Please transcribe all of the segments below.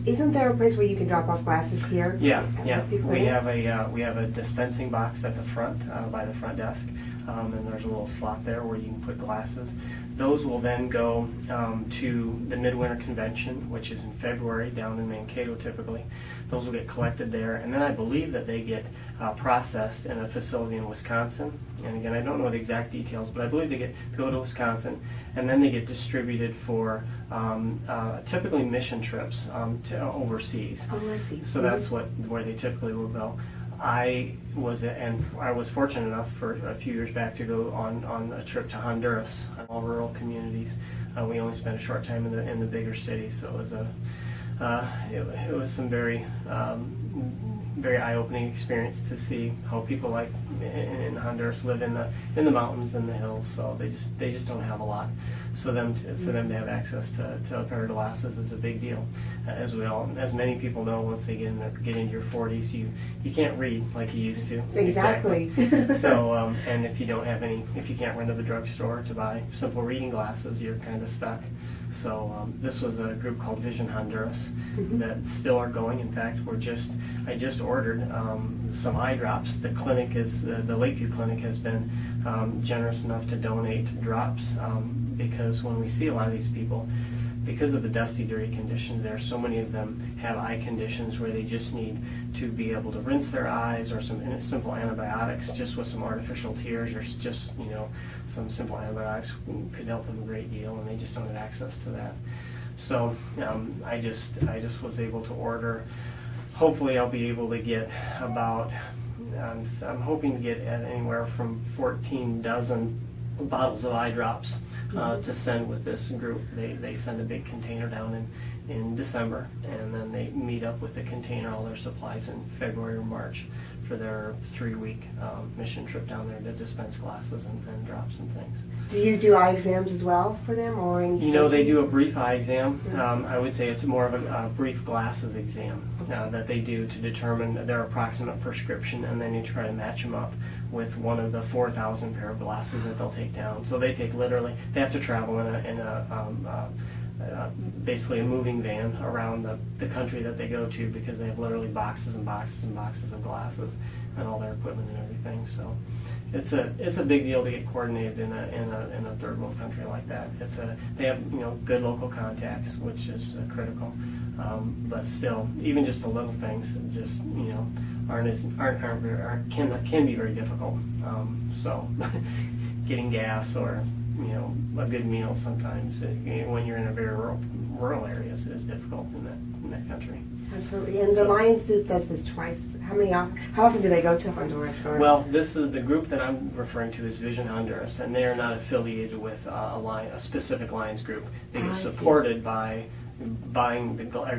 Isn't there a place where you can drop off glasses here? Yeah. We have a dispensing box at the front by the front desk, and there's a little slot there where you can put glasses. Those will then go to the Midwinter Convention, which is in February down in Mankato typically. Those will get collected there, and then I believe that they get processed in a facility in Wisconsin. And again, I don't know the exact details, but I believe they get to go to Wisconsin, and then they get distributed for typically mission trips to overseas. Oh, I see. So that's where they typically will go. I was fortunate enough for a few years back to go on a trip to Honduras, all rural communities. We only spent a short time in the bigger cities, so it was some very very eye-opening experience to see how people like in Honduras live in the mountains and the hills. So they just don't have a lot. So for them to have access to a pair of glasses is a big deal. As many people know, once they get into your 40s, you can't read like you used to. Exactly. So and if you can't run to the drugstore to buy simple reading glasses, you're kind of stuck. So this was a group called Vision Honduras that still are going. In fact, I just ordered some eye drops. The Lakeview Clinic has been generous enough to donate drops because when we see a lot of these people, because of the dusty, dirty conditions there, so many of them have eye conditions where they just need to be able to rinse their eyes, or some simple antibiotics just with some artificial tears, or just some simple antibiotics could help them a great deal, and they just don't have access to that. So I just was able to order. Hopefully I'll be able to get about, I'm hoping to get anywhere from 14 dozen bottles of eye drops to send with this group. They send a big container down in December, and then they meet up with the container, all their supplies, in February or March for their 3-week mission trip down there to dispense glasses and drops and things. Do you do eye exams as well for them, or any? They do a brief eye exam. I would say it's more of a brief glasses exam that they do to determine their approximate prescription, and then you try to match them up with one of the 4,000 pair of glasses that they'll take down. So they have to travel in basically a moving van around the country that they go to, because they have literally boxes and boxes and boxes of glasses and all their equipment and everything. So it's a big deal to get coordinated in a third world country like that. They have good local contacts, which is critical. But still, even just the little things just can be very difficult. So getting gas or a good meal sometimes when you're in a very rural area is difficult in that country. Absolutely. And the Lions does this twice. How often do they go to Honduras? Well, this is the group that I'm referring to as Vision Honduras, and they are not affiliated with a specific Lions group. They get supported by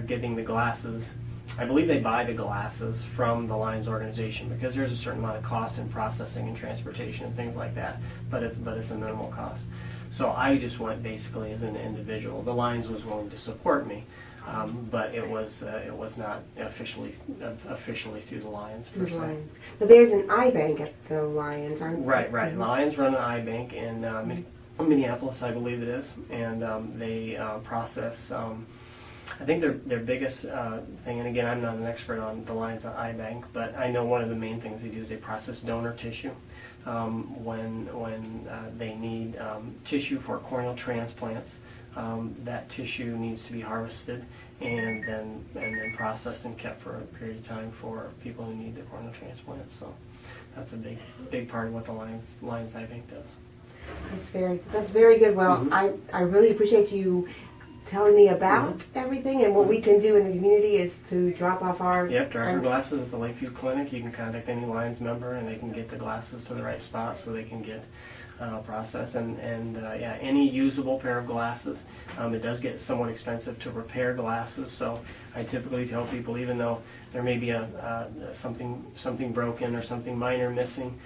getting the glasses. I believe they buy the glasses from the Lions organization, because there's a certain amount of cost in processing and transportation and things like that, but it's a minimal cost. So I just went basically as an individual. The Lions was willing to support me, but it was not officially through the Lions per se. But there's an eye bank at the Lions, aren't there? Right. Lions run an eye bank in Minneapolis, I believe it is, and they process. I think their biggest thing, and again, I'm not an expert on the Lions Eye Bank, but I know one of the main things they do is they process donor tissue. When they need tissue for corneal transplants, that tissue needs to be harvested and then processed and kept for a period of time for people who need the corneal transplant. So that's a big part of what the Lions Eye Bank does. That's very good. Well, I really appreciate you telling me about everything, and what we can do in the community is to drop off our... Drop your glasses at the Lakeview Clinic. You can contact any Lions member, and they can get the glasses to the right spot so they can get processed. And any usable pair of glasses. It does get somewhat expensive to repair glasses, so I typically tell people, even though there may be something broken or something minor missing,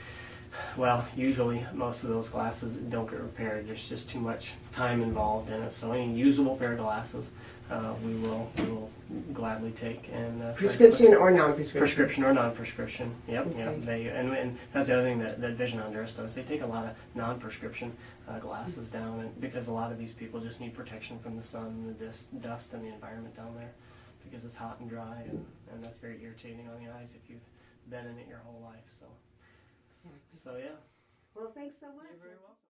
well, usually most of those glasses don't get repaired. There's just too much time involved in it. So any usable pair of glasses, we will gladly take. And prescription or non-prescription? Prescription or non-prescription. Yep. Okay. Yep. And that's the other thing that Vision Honduras does. They take a lot of non-prescription glasses down, and because a lot of these people just need protection from the sun and the dust and the environment down there, because it's hot and dry, and that's very irritating on the eyes if you've been in it your whole life. So Exactly. yeah. Well, thanks so much. You're very welcome.